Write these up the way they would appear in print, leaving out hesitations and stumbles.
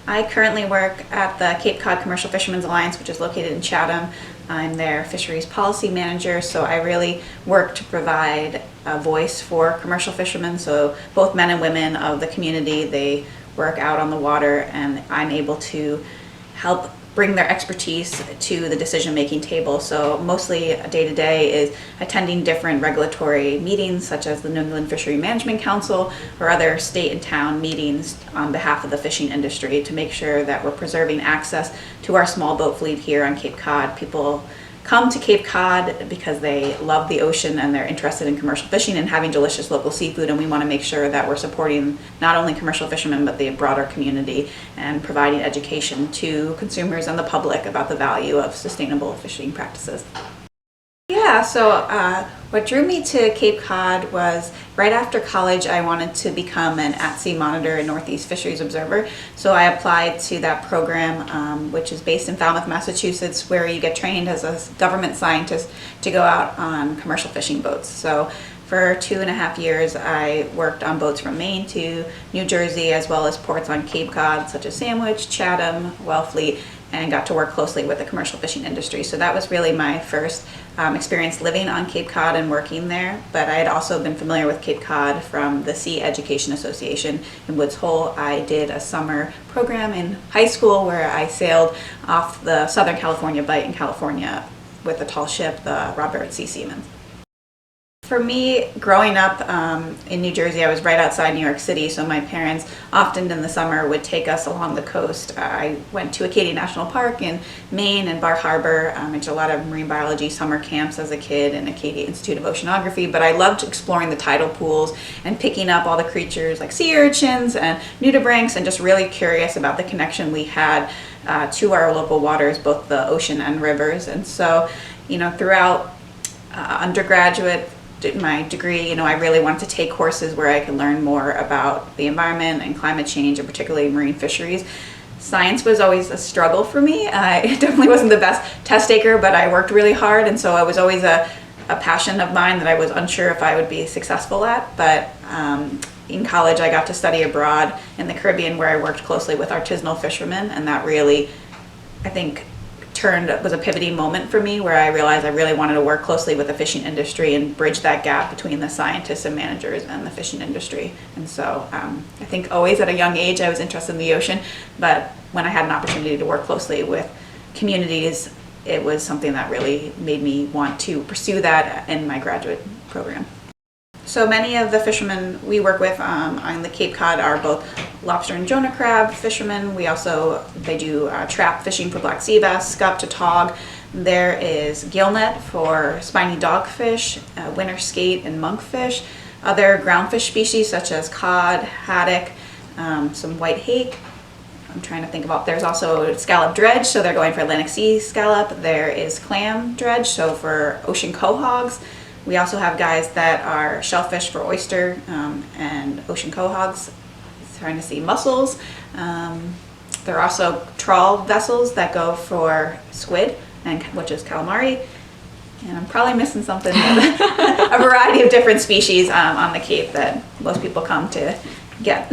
I currently work at the Cape Cod Commercial Fishermen's Alliance, which is located in Chatham. I'm their fisheries policy manager, so I really work to provide a voice for commercial fishermen. So both men and women of the community, they work out on the water, and I'm able to help bring their expertise to the decision-making table. So mostly day-to-day is attending different regulatory meetings, such as the New England Fishery Management Council or other state and town meetings on behalf of the fishing industry to make sure that we're preserving access to our small boat fleet here on Cape Cod. People come to Cape Cod because they love the ocean and they're interested in commercial fishing and having delicious local seafood, and we want to make sure that we're supporting not only commercial fishermen but the broader community and providing education to consumers and the public about the value of sustainable fishing practices. Yeah, so what drew me to Cape Cod was right after college I wanted to become an at-sea monitor and Northeast Fisheries Observer. So I applied to that program, which is based in Falmouth, Massachusetts, where you get trained as a government scientist to go out on commercial fishing boats. So for 2.5 years I worked on boats from Maine to New Jersey, as well as ports on Cape Cod such as Sandwich, Chatham, Wellfleet, and got to work closely with the commercial fishing industry. So that was really my first experience living on Cape Cod and working there. But I had also been familiar with Cape Cod from the Sea Education Association in Woods Hole. I did a summer program in high school where I sailed off the Southern California Bight in California with a tall ship, the Robert C. Seaman. For me, growing up in New Jersey, I was right outside New York City, so my parents often in the summer would take us along the coast. I went to Acadia National Park in Maine and Bar Harbor. I did a lot of marine biology summer camps as a kid in Acadia Institute of Oceanography, but I loved exploring the tidal pools and picking up all the creatures like sea urchins and nudibranchs, and just really curious about the connection we had to our local waters, both the ocean and rivers. And so, throughout undergraduate, my degree, I really wanted to take courses where I could learn more about the environment and climate change, and particularly marine fisheries. Science was always a struggle for me. I definitely wasn't the best test taker, but I worked really hard, and so it was always a passion of mine that I was unsure if I would be successful at. But in college I got to study abroad in the Caribbean, where I worked closely with artisanal fishermen, and that really, I think, was a pivoting moment for me, where I realized I really wanted to work closely with the fishing industry and bridge that gap between the scientists and managers and the fishing industry. And so I think always at a young age I was interested in the ocean, but when I had an opportunity to work closely with communities, it was something that really made me want to pursue that in my graduate program. So many of the fishermen we work with on the Cape Cod are both lobster and Jonah crab fishermen. They do trap fishing for black sea bass, scup to tog. There is gillnet for spiny dogfish, winter skate, and monkfish. Other groundfish species such as cod, haddock, some white hake. I'm trying to think about, there's also scallop dredge, so they're going for Atlantic Sea scallop. There is clam dredge, so for ocean quahogs. We also have guys that are shellfish for oyster and ocean quahogs, trying to see mussels. There are also trawl vessels that go for squid, which is calamari. And I'm probably missing something, a variety of different species on the Cape that most people come to get.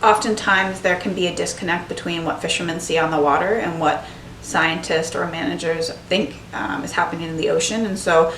Oftentimes there can be a disconnect between what fishermen see on the water and what scientists or managers think is happening in the ocean. And so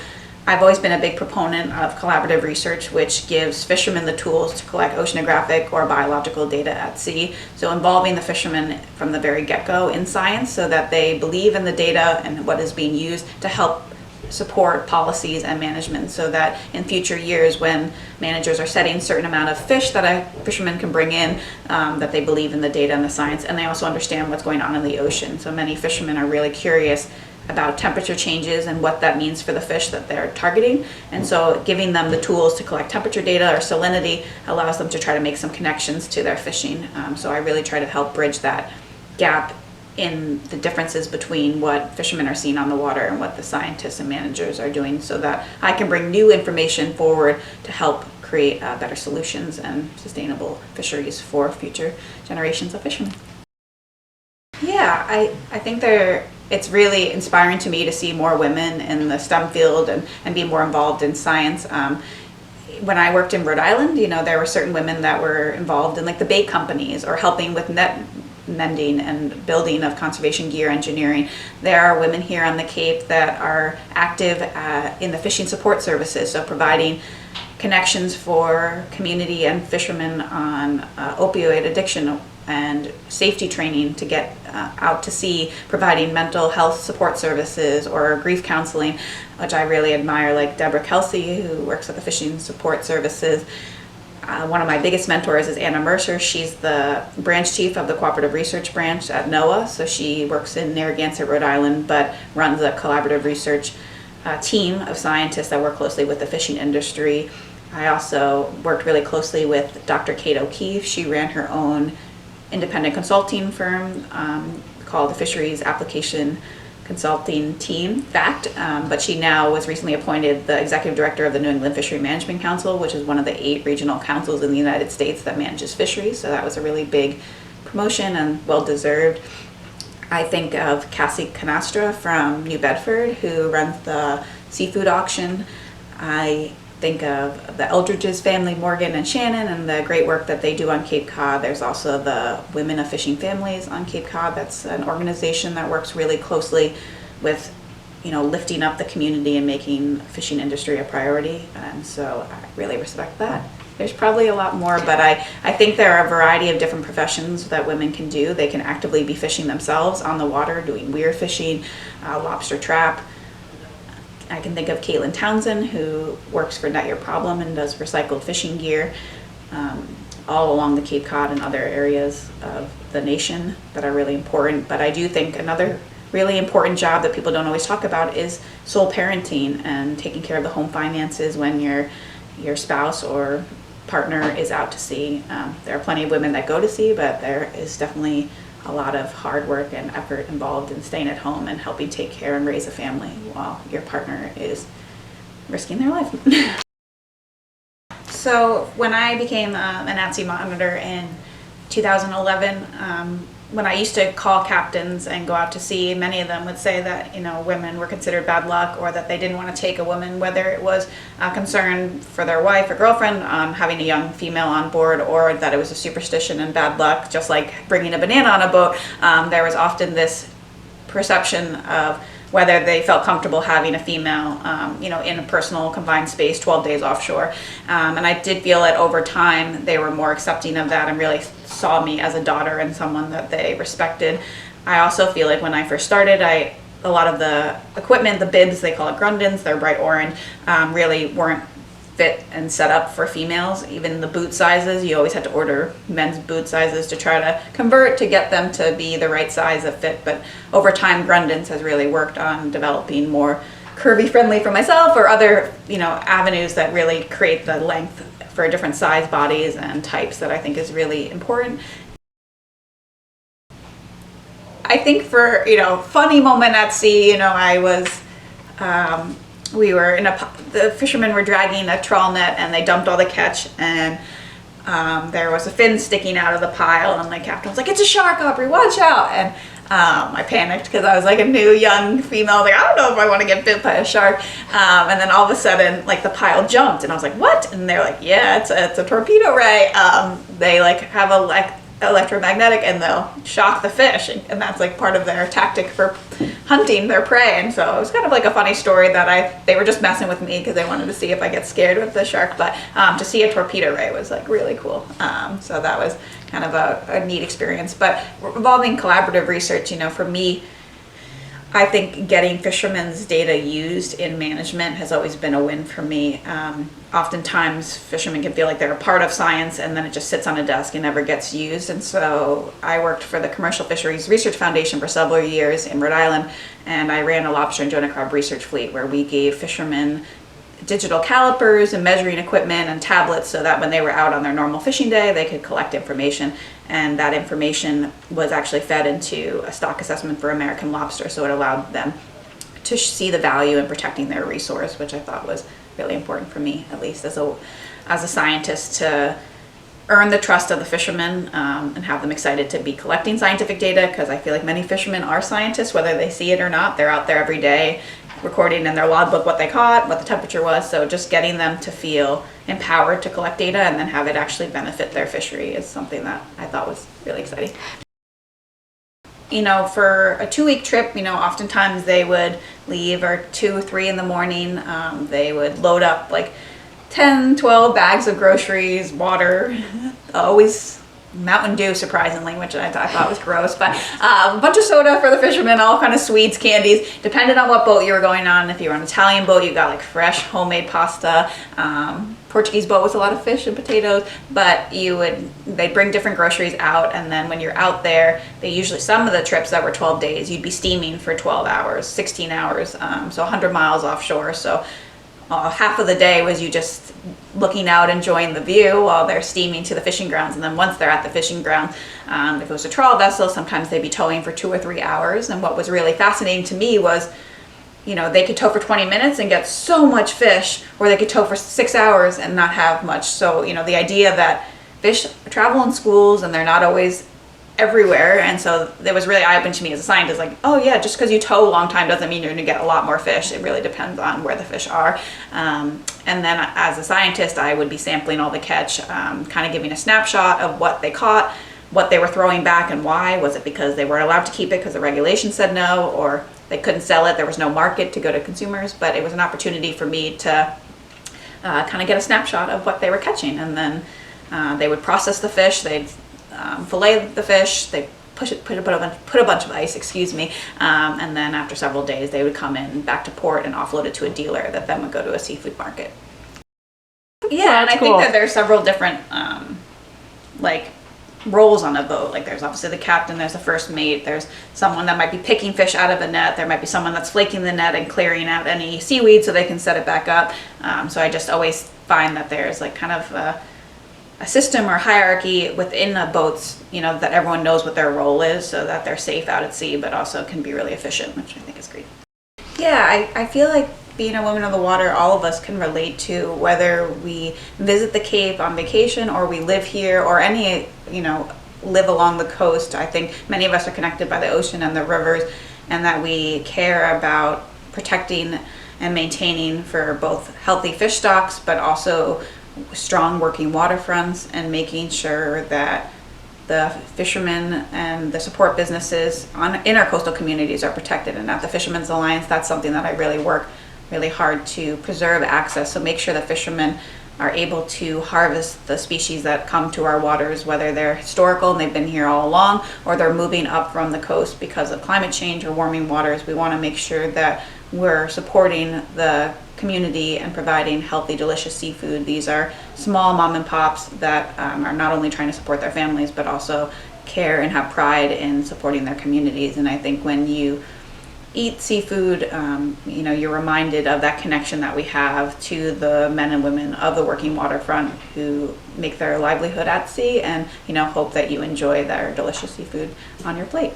I've always been a big proponent of collaborative research, which gives fishermen the tools to collect oceanographic or biological data at sea. So involving the fishermen from the very get-go in science, so that they believe in the data and what is being used to help support policies and management, so that in future years when managers are setting a certain amount of fish that a fisherman can bring in, that they believe in the data and the science, and they also understand what's going on in the ocean. So many fishermen are really curious about temperature changes and what that means for the fish that they're targeting, and so giving them the tools to collect temperature data or salinity allows them to try to make some connections to their fishing. So I really try to help bridge that gap in the differences between what fishermen are seeing on the water and what the scientists and managers are doing, so that I can bring new information forward to help create better solutions and sustainable fisheries for future generations of fishermen. Yeah, I think it's really inspiring to me to see more women in the STEM field and be more involved in science. when I worked in Rhode Island, there were certain women that were involved in like the bait companies or helping with net mending and building of conservation gear engineering. There are women here on the Cape that are active in the fishing support services, so providing connections for community and fishermen on opioid addiction and safety training to get out to sea, providing mental health support services or grief counseling, which I really admire, like Deborah Kelsey, who works at the Fishing Support Services. One of my biggest mentors is Anna Mercer. She's the branch chief of the Cooperative Research Branch at NOAA, so she works in Narragansett, Rhode Island, but runs a collaborative research team of scientists that work closely with the fishing industry. I also worked really closely with Dr. Kate O'Keefe. She ran her own independent consulting firm called the Fisheries Application Consulting Team, FACT, but she now was recently appointed the executive director of the New England Fishery Management Council, which is one of the 8 regional councils in the United States that manages fisheries, so that was a really big promotion and well-deserved. I think of Cassie Canastra from New Bedford, who runs the seafood auction. I think of the Eldridge's family, Morgan and Shannon, and the great work that they do on Cape Cod. There's also the Women of Fishing Families on Cape Cod. That's an organization that works really closely with, lifting up the community and making the fishing industry a priority. And so I really respect that. There's probably a lot more, but I think there are a variety of different professions that women can do. They can actively be fishing themselves on the water, doing weir fishing, lobster trap. I can think of Caitlin Townsend, who works for Net Your Problem and does recycled fishing gear all along the Cape Cod and other areas of the nation that are really important. But I do think another really important job that people don't always talk about is sole parenting and taking care of the home finances when your spouse or partner is out to sea. There are plenty of women that go to sea, but there is definitely a lot of hard work and effort involved in staying at home and helping take care and raise a family while your partner is risking their life. So when I became an at-sea monitor in 2011, when I used to call captains and go out to sea, many of them would say that women were considered bad luck, or that they didn't want to take a woman, whether it was a concern for their wife or girlfriend having a young female on board, or that it was a superstition and bad luck, just like bringing a banana on a boat. There was often this perception of whether they felt comfortable having a female, in a personal confined space 12 days offshore. And I did feel that over time they were more accepting of that and really saw me as a daughter and someone that they respected. I also feel like when I first started, a lot of the equipment, the bibs, they call it grundens, they're bright orange, really weren't fit and set up for females. Even the boot sizes, you always had to order men's boot sizes to try to convert to get them to be the right size that fit. But over time, Grundens has really worked on developing more curvy friendly for myself, or other avenues that really create the length for different size bodies and types that I think is really important. I think for funny moment at sea, I was we were the fishermen were dragging a trawl net and they dumped all the catch, and there was a fin sticking out of the pile, and the captain was like, "It's a shark, Aubrey, watch out." And I panicked because I was like a new young female, like, I don't know if I want to get bit by a shark. And then all of a sudden, like, the pile jumped, and I was like, "What?" And they're like, "Yeah, it's a torpedo ray. They like have electromagnetic, and they'll shock the fish, and that's like part of their tactic for hunting their prey." And so it was kind of like a funny story that they were just messing with me because they wanted to see if I get scared with the shark. But to see a torpedo ray was like really cool. So that was kind of a neat experience. But involving collaborative research, for me, I think getting fishermen's data used in management has always been a win for me. Oftentimes fishermen can feel like they're a part of science, and then it just sits on a desk and never gets used. And so I worked for the Commercial Fisheries Research Foundation for several years in Rhode Island, and I ran a lobster and jonah crab research fleet where we gave fishermen digital calipers and measuring equipment and tablets so that when they were out on their normal fishing day, they could collect information. And that information was actually fed into a stock assessment for American lobster, so it allowed them to see the value in protecting their resource, which I thought was really important for me, at least as a scientist, to earn the trust of the fishermen and have them excited to be collecting scientific data, because I feel like many fishermen are scientists, whether they see it or not. They're out there every day recording in their logbook what they caught, what the temperature was. So just getting them to feel empowered to collect data and then have it actually benefit their fishery is something that I thought was really exciting. For a 2-week trip, oftentimes they would leave or 2 or 3 in the morning. They would load up like 10, 12 bags of groceries, water, always Mountain Dew, surprisingly, which I thought was gross, but a bunch of soda for the fishermen, all kind of sweets, candies, depending on what boat you were going on. If you were on an Italian boat, you got like fresh homemade pasta. Portuguese boat with a lot of fish and potatoes, but they'd bring different groceries out, and then when you're out there, some of the trips that were 12 days, you'd be steaming for 12 hours, 16 hours, so 100 miles offshore. So half of the day was you just looking out, enjoying the view while they're steaming to the fishing grounds. And then once they're at the fishing ground, if it was a trawl vessel, sometimes they'd be towing for 2 or 3 hours. And what was really fascinating to me was, they could tow for 20 minutes and get so much fish, or they could tow for 6 hours and not have much. So, the idea that fish travel in schools and they're not always everywhere. And so it was really eye-opening to me as a scientist, like, oh yeah, just because you tow a long time doesn't mean you're going to get a lot more fish. It really depends on where the fish are. And then as a scientist, I would be sampling all the catch, kind of giving a snapshot of what they caught, what they were throwing back and why. Was it because they weren't allowed to keep it because the regulation said no, or they couldn't sell it, there was no market to go to consumers? But it was an opportunity for me to kind of get a snapshot of what they were catching. And then they would process the fish, they'd fillet the fish, they put a bunch of ice, and then after several days they would come in back to port and offload it to a dealer that then would go to a seafood market. Yeah, and I think that there's several different roles on a boat. Like there's obviously the captain, there's the first mate, there's someone that might be picking fish out of a net, there might be someone that's flaking the net and clearing out any seaweed so they can set it back up. So I just always find that there's like kind of a system or hierarchy within the boats, that everyone knows what their role is so that they're safe out at sea, but also can be really efficient, which I think is great. Yeah, I feel like being a woman of the water, all of us can relate to, whether we visit the Cape on vacation or we live here or live along the coast. I think many of us are connected by the ocean and the rivers, and that we care about protecting and maintaining for both healthy fish stocks, but also strong working waterfronts, and making sure that the fishermen and the support businesses in our coastal communities are protected. And at the Fishermen's Alliance, that's something that I really work really hard to preserve access. So make sure that fishermen are able to harvest the species that come to our waters, whether they're historical and they've been here all along, or they're moving up from the coast because of climate change or warming waters. We want to make sure that we're supporting the community and providing healthy, delicious seafood. These are small mom and pops that are not only trying to support their families, but also care and have pride in supporting their communities. And I think when you eat seafood, you're reminded of that connection that we have to the men and women of the working waterfront who make their livelihood at sea, and hope that you enjoy their delicious seafood on your plate.